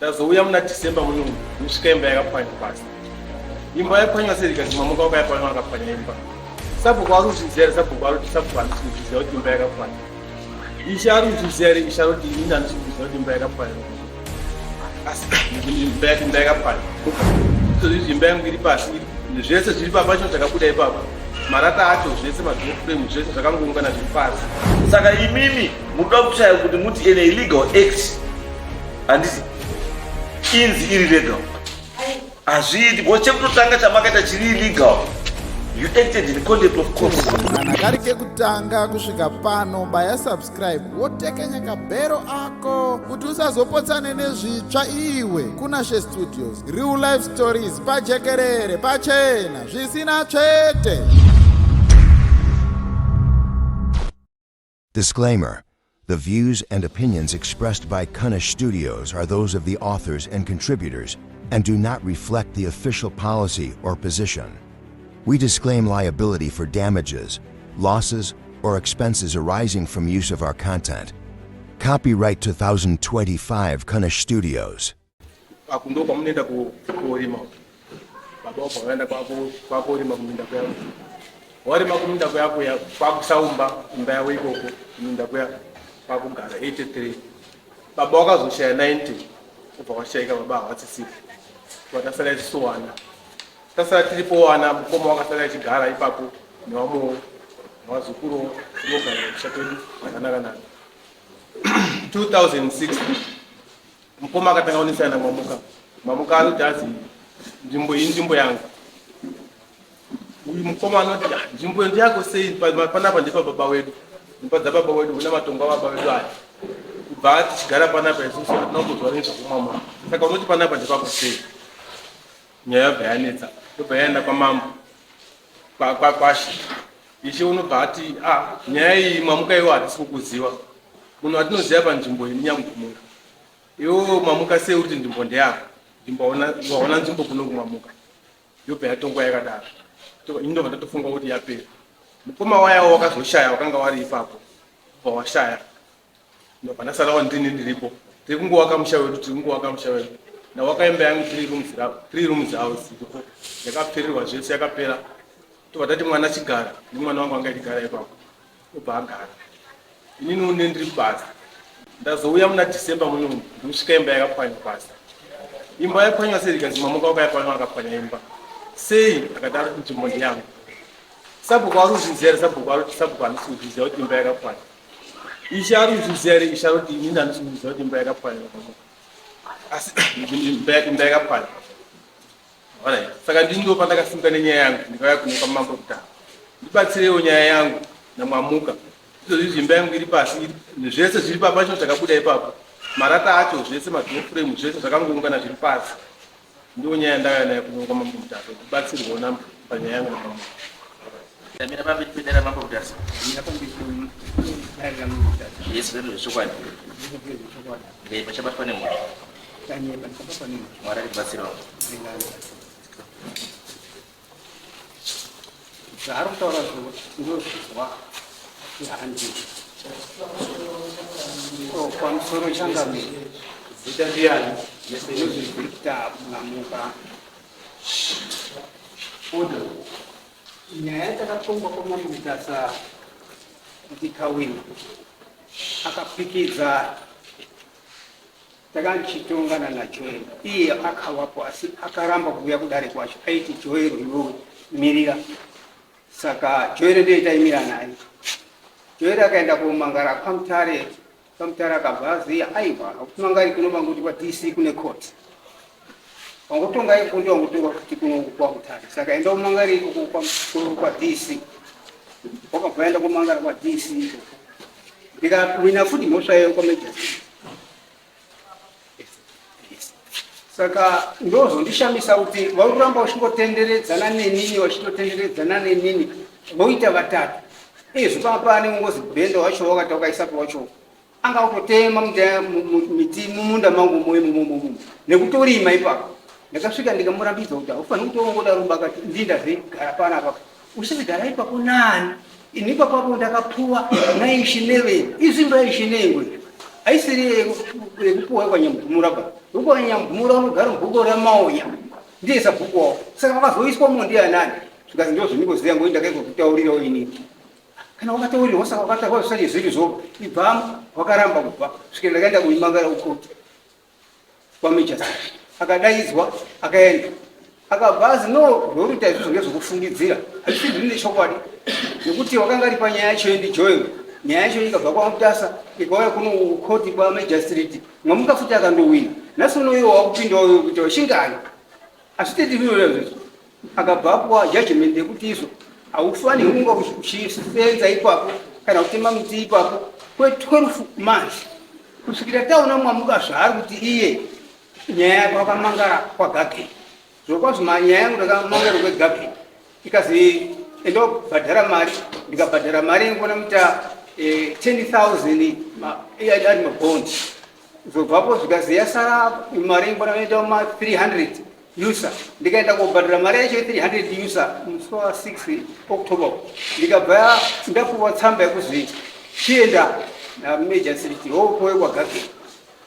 ndazouya muna December muno kusvika imba yakapwanya basi. Imba yapwanywa sei ikazi mamuka wakayapwanya akapwanya imba. Sabhuku ari kuzviziva here sabhuku ari kuti sabhuku handisi kuzviziva kuti imba yakapwanya. Ishe ari kuzviziva here ishe ari kuti ini handisi kuzviziva kuti imba yakapwanya. Asi imba yakapwanya. Izvozvi imba yangu iri pasi zvese zviri papacho zvakabuda ipapo. Marata acho zvese madhoframe zvese zvakangoungana zviri pasi. Saka imimi munoda kushaya kuti muti ine illegal act handisi inzi illegal. Hazvidi bo chekutotanga chamakaita chiri illegal. You acted in contempt of court. Kana kari kekutanga kusvika pano baya subscribe wotekenya kabhero ako kuti usazopotsane nezvitsva iwe. Kunashe Studios, real life stories pajekerere pachena zvisina tsvete. Disclaimer: the views and opinions expressed by Kunish Studios are those of the authors and contributors and do not reflect the official policy or position. We disclaim liability for damages, losses, or expenses arising from use of our content. Copyright 2025 Kunish Studios. Akundo pamunenda kurima. Baba paenda kwakurima kuminda kwako. Warima kuminda kwako ya kwakusaumba imba yawe ikoko kuminda kwako kwakugara 83. Baba wakazoshaya 90 kubva kwashayika baba hawatsisipa. Watasala chisuwana. Tasala tiripo wana mukoma wakasala chigara ipapo nevamwe vazukuru vanogara kushapedu vakanaka naka. 2006 mukoma akatanga kunisana namwamuka. Mwamuka anoti azi nzvimbo iyi nzvimbo yangu. Uyu mukoma anoti nzvimbo ndiyako sei panapa ndipo baba wedu. Ndipadza baba wedu una matongo baba wedu aya. Kubva tichigara panapa isusu hatinongozwa nezvakumwa. Saka unoti panapa ndipo sei. Nyaya yabva yanetsa yobva yaenda kwamambo kwashi ishe unobva ati nyaya iyi mwamuka iwo hatisi kukuziva munhu watinoziva panzvimbo iyi munyamugumuka iwo mwamuka sei kuti nzvimbo ndeyako waona nzvimbo kuno kumwamuka yobva yatongwa yakadaro indobva ndatofunga kuti yapera mukoma wayawo wakazoshaya wakanga wari ipapo bva washaya ndobva ndasarawo ndini ndiripo tiri kungowaka musha wedu na wakaimba yangu 3 rooms house ndipo yakapfirirwa zvese yakapera tobva tati mwana chigara nemwana wangu anga achigara ipapo obva agara inini une ndiri basa ndazouya muna December muno kusvika imba yakapwanya basa imba yapwanywa sei ikazi mamuka wakayapwanya akapwanya imba sei akadaro kuti nzvimbo ndiyangu sabhuku ari kuzviziva here sabhuku handisi kuzviziva kuti imba yakapwanya ishe ari kuzviziva here ishe ari kuti inini handisi kuzviziva kuti imba yakapwanya asi imba yakapwanya. Alright. Saka ndindo pandakasimuka nenyaya yangu ndikauya kuno kwamambo kutanga. Ndibatsirewo nyaya yangu namwamuka. Izvozvi imba yangu iri pasi zvese zviri papacho zvakabuda ipapo. Marata acho zvese madhoframe zvese zvakangoungana zviri pasi. Ndiyo nyaya ndakauya nayo kuno kwamambo kutanga. Ndibatsirwewo panyaya yangu namwamuka. Ndamira pamberi pedera mambo kutasa. Yesu ndio shukrani. Ndio pachabatwa nemoto. Mwara libatsiro. Zvaarikutaura ndozvizwa handi pamusoro changamiri zita ndiani nezvezvikuita mwamuka odo nyaya yatakatongwa kwamamutasa kuti kawini akapikidza takanchitongana naJoel iye akawapo asi akaramba kuuya kudare kwacho aiti Joel iwe mirira saka Joel ndiye taimira naye Joel akaenda kumangara pamutare akabva aziya aiwa kumangari kunoba kuti kwa DC kune court wangotonga iko ndio wangotonga kuti kuno kwa kutare saka enda kumangari kwa DC wakabva enda kumangara kwa DC ndikawina futi mhosva yayo kwa magistrate. Saka ndozondishamisa kuti vakuramba uchingotenderedzana nenini wachitotenderedzana nenini voita vatatu zvipapane ungozi bhenda wacho wakati wakaisapo wacho anga utotema miti mumunda mangu moyo nekutorima ipapo ndakasvika ndikamurambidza kuti ufanira kutongoda rumba akati ndindazve gara panapa usizigara ipapo nani inipa papo ndakapuwa naishineve izimba ishinengwe aisiri kupuwa kwanyamuraba ukonyambumura unogara mubhuku ramauya ndiye sabhuku saka vakazoiswamo ndianani zvikazi ndo zvindikoziva ngoi ndakaizokutaurirawo inini kana wakataurirwa saka wakatausari zviri zvo ibvamo wakaramba kubva svikira ndakaenda kuimangara ukoti kwamejasi akadaidzwa akaenda akabva azi no zvoruita izvozvo ngezvokufungidzira hazvisi zvine chokwadi nekuti wakanga ari panyaya yacho yendijoyo nyaya yacho ikabva kwamutasa ikauya kuno koti kwamajistrate mwamuka futi akandowina nhasi unoiwo wakupindawo kuti wachingani hazviteti zvinoizvozvo akabvapo judgment yekuti izvo haufaniri kunga uchisenza ipapo kana kutema miti ipapo kwe12 months kusvikira taona mwamuka zvaari kuti iye nyaya yake wakamangara kwagageni zvokwazvo manyaya yangu ndakamangara kwegageni ikazi enda kubhadhara mari ndikabhadhara mari ingona muta 10,000 ari mabondi zobvapo zvikazi yasara mari ingona inoita ma 300 user ndikaenda kubhadhara mari yacho 300 user musi wa 6 October ndikabva ndapuwa tsamba yekuzi chienda namajistrate wopowe kwagageni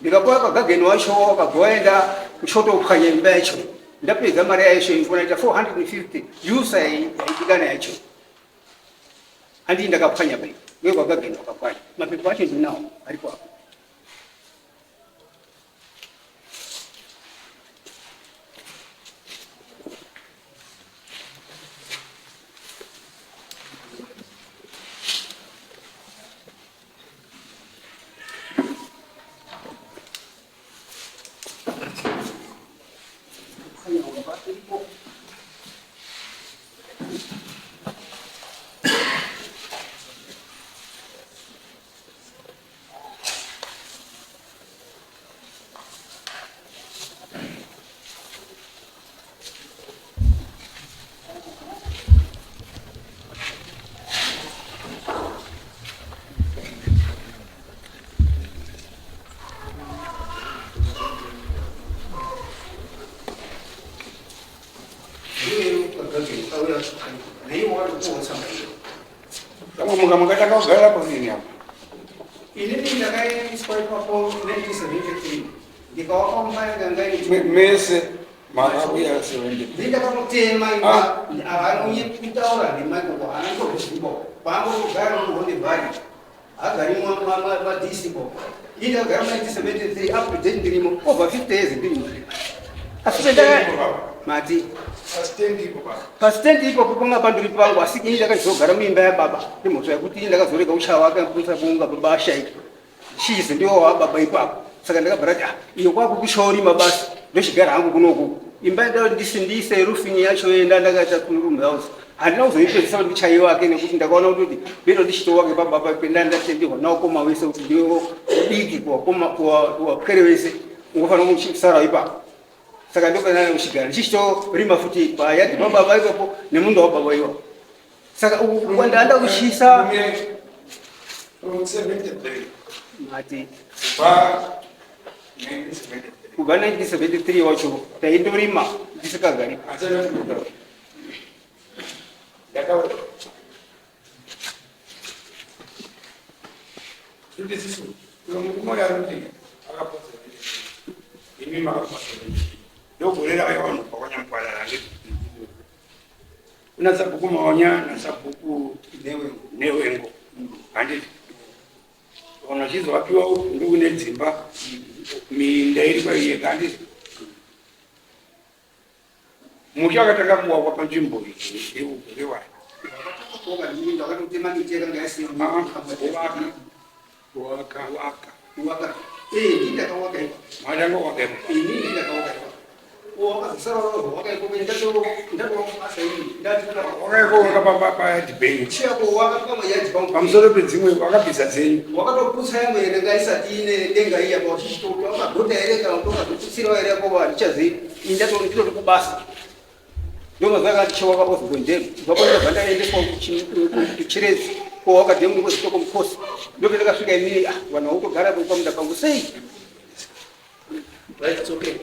ndikapowa kwagageni wacho wakabva waenda kuchotopwanya imba yacho ndapedza mari yacho inoita 450 user yaidikana yacho handi ndakapwanya pai wekwagageni wakapwanya mapepa acho ndinawo aripo apo Mukataka kugara pazini apa inini ndakaiswa ipapo 1973 ndikawakaumbayangangai mese marabuya 70 ndindakamutema anoyekutaura nemaikoko anatokuzvibo kwangogara muhondebhari agari madisibo indagara 1973 up to date ndirimo over 50 years ndirimo asipendaka mati pasitendi ipapo panga panduri pangu asi ini ndakazogara muimba yababa ndimhosva yekuti ndakazorega uchava akapusa kunga baba ashaika chizi ndiwo wababa ipapo saka ndakabvara kuti iyo kwako kushaurima basi ndochigara hangu kunoku imba ndati ndisindise rufini yacho yenda ndakaita kuroom house handina kuzoipedzisa kuti ndichaiwa wake nekuti ndakaona kuti beto ndichitowake pababa penda ndatendirwa nawokoma wese kuti ndiwo diki kuwapwere wese ungofanira kuchisara ipapo saka ndokanana kuchigara ndichitorima futi payadhi pababa ipapo nemundu wababa iwapo saka wandaanda kuchisa mati kubva 1973 wacho taindorima ndisikagari ndogorera yavanhu pakanyamukwarara kuna sabhuku maonya nasabhuku newengo handiti ona chizovapiwa ndikune dzimba minda iri kwaiyeka handiti muti akatanga kuwakwa panzvimbo iyi ngewani matanga wakaima wakaikowaka payadhibengi pamusoro pedzimwe wakabvisa dzenyu wakatoputsa yangu here ngaisati ine denga iya pachichitoto wakagota here kana ndokatotutsirawo here yakova ndichazivi ndindatoti kubasa ndomazvakatichiwaka ozibondero zvakonabva ndaendeswa kuchirezi kowakadhemu kwezitoko mukosi ndope ndakasvika inini vanhu vautogara pamunda pangu sei Right, it's okay.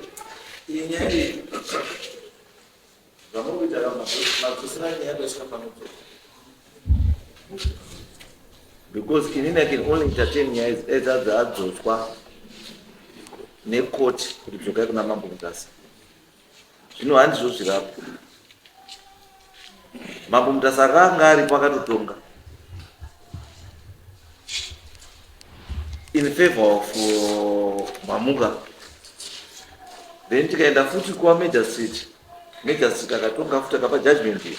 Because Kinina can only entertain as adzoswa. nekoti kuti dzokai kuna mambo Mutasa. Zvino handizvo zvirapo. Mambo Mutasa akanga aripo akatotonga in favor of Mwamuka. Then tikaenda futi kuwa Major Street akatonga futi akapa judgment here.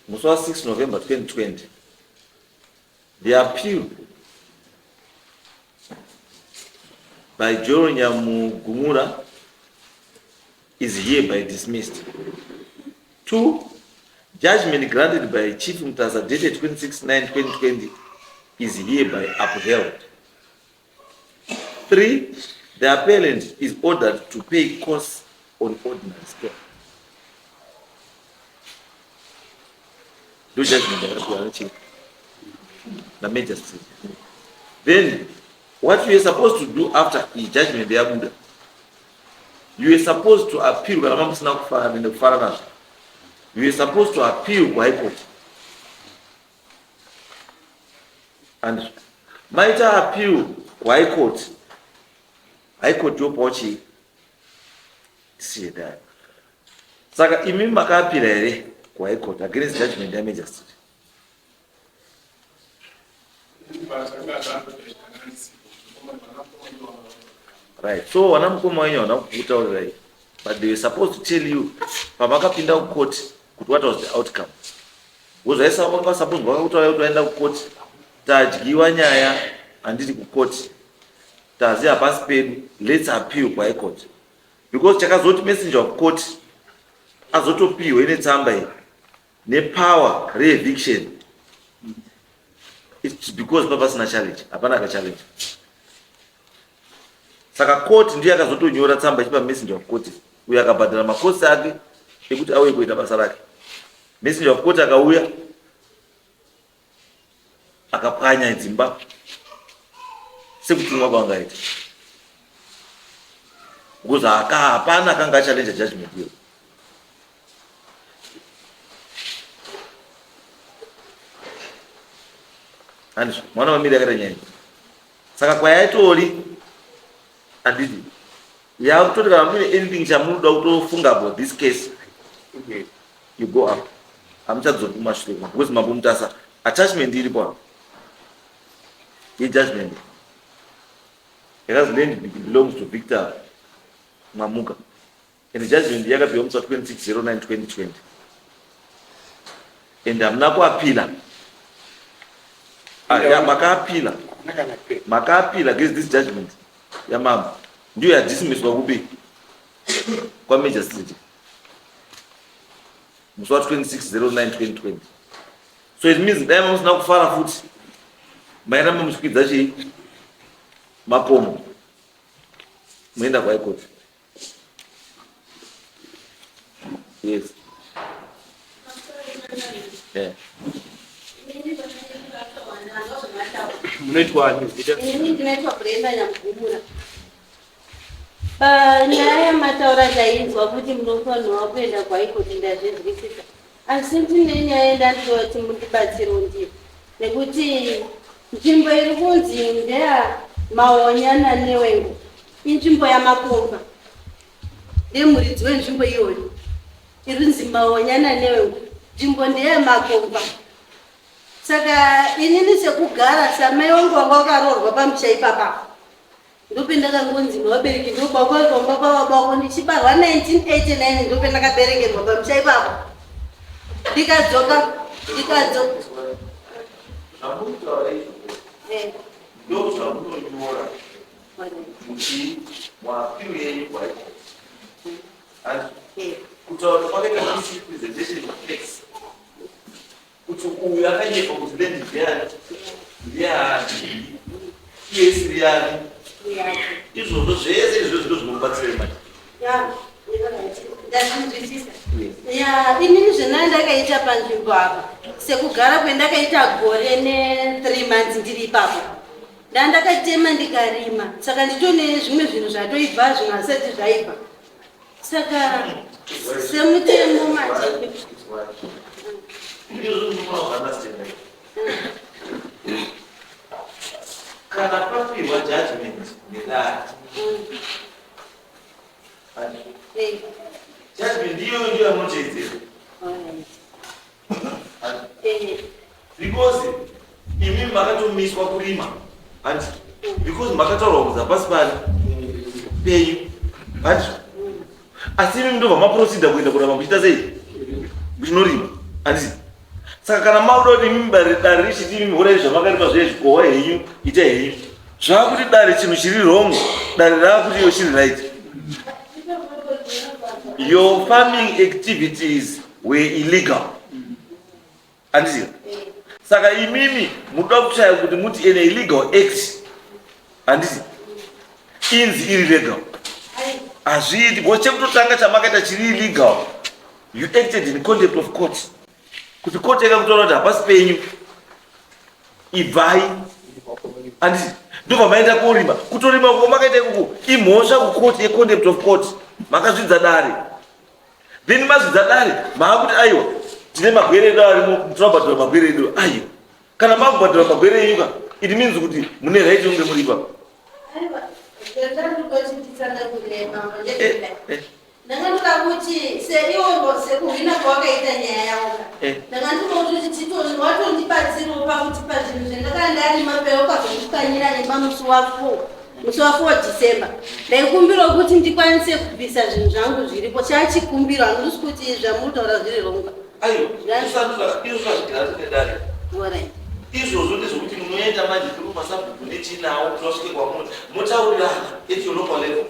Musi wa 6 November 2020, the appeal by Joel Nyamugumura is hereby dismissed. 2. Judgment granted by Chief Mutasa dated 26/9/2020 is hereby upheld. 3. The appellant is ordered to pay costs on ordinary scale. Do judgment the Major Street. Then what you are supposed to do after the judgment they are, you are supposed to appeal. You are supposed to appeal to High Court. And might appeal to High Court. High Court yo pochi see that. Saka imi makapila ere kwa High Court against judgment ya Major Street. Right. So wanamkoma wenyewe wanakukuta already. But they were supposed to tell you pamakapinda ku court what was the outcome. Uzoesa wanga suppose wakakuta utaenda ku court tajgiwa nyaya anditi ku court. Tazia pass paid, let's appeal kwa High Court. Because chakazoti messenger of court azotopiwa ine tsamba iyi ne power re-eviction. It's because papa sina challenge. Hapana ka challenge. Saka court ndiye akazotonyora tsamba chipa messenger of court. Uya akabhadhara makosi ake ekuti auye kuita basa rake. Messenger of court akauya akapwanya dzimba sekutumwa kwangaita. Because hapana akanga challenge judgment hiyo. And mwana wa mimi akata nyanya. Saka kwa yaitoli andidi. Ya kutoti kama mimi anything cha muda utofunga about this case. Okay. You go up. Amchadzo kumashule. Because Mambo Mutasa attachment ilipo. The judgment. It has land belongs to Victor Mwamuka. And the judgment yakapiwa msa 26/09/2020. And amnako appeal. Makapila against this judgment ya mama ndio ya dismisswa kubi kwa Major Street musi wa 26/09/2020. So it means that must now kufara futhi mayirama musikidza chi mapomo muenda kwa High Court. Yes. Yeah. Ndinoitwa Brenda Nyamugumura. Nyaya yamataura ndainzwa kuti munofanirwa kuenda kwa High Court ndazvinzwisisa. Asi ndine nyaya ndandoti mundibatsiro ndiyo. Nekuti nzvimbo iri kunzi ndeya Maonyana Newengo. Inzvimbo yamakomba. Ndemuridzi wenzvimbo iyoyo. Irinzi Maonyana Newengo. Nzvimbo ndeya makomba. Saka inini sekugara samai wangu wanga wakaroorwa pamuchai papa. Ndopinda kangonzi wabereki ndobakwa baba ndichibarwa 1989 ndopinda kaberekerwa pamuchai papa. Ndikadzoka kuti uyu akanyepa kuti lendi yes riyani izvozvo zvese izvo zvinobatsira manje. Inini zvina ndakaita panzvimbo apa sekugara kwendakaita gore ne3 months ndiri ipapo ndandakatema ndikarima saka nditone zvimwe zvinhu zvatoibva zvimwe hasati zvaibva saka semutembo manje. Kana papirwa judgment nedare judgment ndiyo yamuteedzera because imi makatomiswa kurima handi because makataurwa kudza pasi pari penyu handi asi imi ndobva maprocida kuenda kurama muchiita sei muchinorima handisi saka kana mauda kuti imi dare richiti imi horai zvamakarima zvezvikohwa henyu ita henyu zvakuti dare chinhu chiri wrong dare raakuti iyo chiri right. Your farming activities were illegal handisi saka imimi muda kushaya kuti muti ene illegal act handisi inzi iri legal hazviiti because chekutotanga chamakaita chiri illegal you acted in contempt of court kuti court yakakutora kuti hapasi penyu ibvai handisi ndobva maenda korima kutorima kuko makaita ikuku imhosva kucourt yecontempt of court makazvidza dare then mazvidza dare maakuti aiwa tine magwere edu arimo tinobhadhura magwere edu aiwa kana makubhadhura magwere enyuka it means kuti mune right unge muripa Nanganduka kuti seiwo sekuhina kwakaita nyaya yawoka ndanganduka kuti titoni watondibatsiro pakuti pazvinhu zvendakandari mapeo ukazondikanyira nemba musi wa December ndaikumbira kuti ndikwanise kubvisa zvinhu zvangu zviripo chachikumbiro handisi kuti zvamutaura zviri ronga izvozvo ndezvokuti munoenda manje kurumasabhuku nechinawo kuti vasvike kwamuti motaurirana at your local level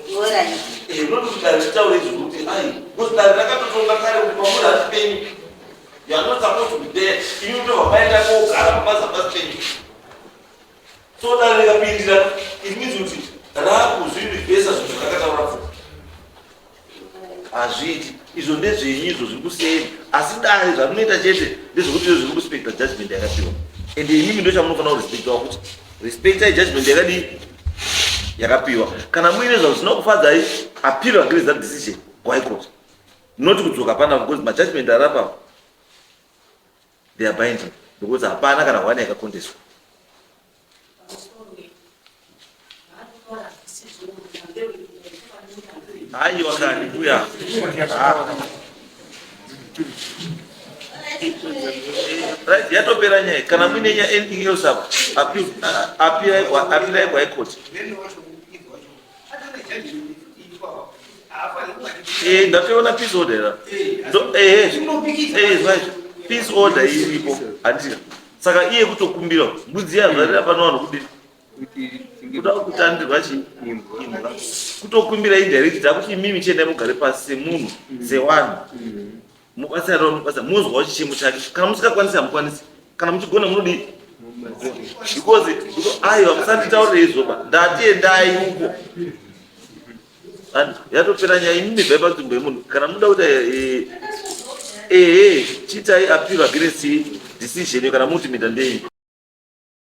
unoti kuti dare ritaure izvokuti ai kuti dare rakatotonga kare kuti pamuri hati penyu you are not supposed to be there imi ndobva maenda kogara pamazi hapasi penyu so dare rikapindira it means kuti raakuzvirivhesa zvinhu zvakataura futi hazviiti izvo ndezvenyu izvo zviri kuseri asi dare zvamunoita chete ndezvokuti izvo zviri kuspekta judgment yakapiwa ende inimi ndo chamunofanira kurespektawa kuti respectai judgment yakadii yakapiwa kana muine zvavo zvisina kufadzai appeal against that decision kuhigh court not kudzoka pana because majudgment arapa they are binding because hapana kana hwani yakakondeswa aiwa kani kuya right yatopera nyaya kana muine nyaya anything else apa appeal kuhigh court ndatoona peace order peace order iripo handika saka iye kutokumbira mbudzi yazvarira pano vanhu kudini kuda kutandirwa chiimbwa kutokumbira indirect akuti imimi chiendai mugare pasi semunhu sewanhu mukwanisa muzwawo chichemo chake kana musingakwanisi hamukwanisi kana muchigona munodii because aiwa musanditaurire izvoba ndatiendai uko yatopera nyaya imimi bvai panzvimbo yemunhu kana muda kuti chiitai appeal against decision kana muti midandei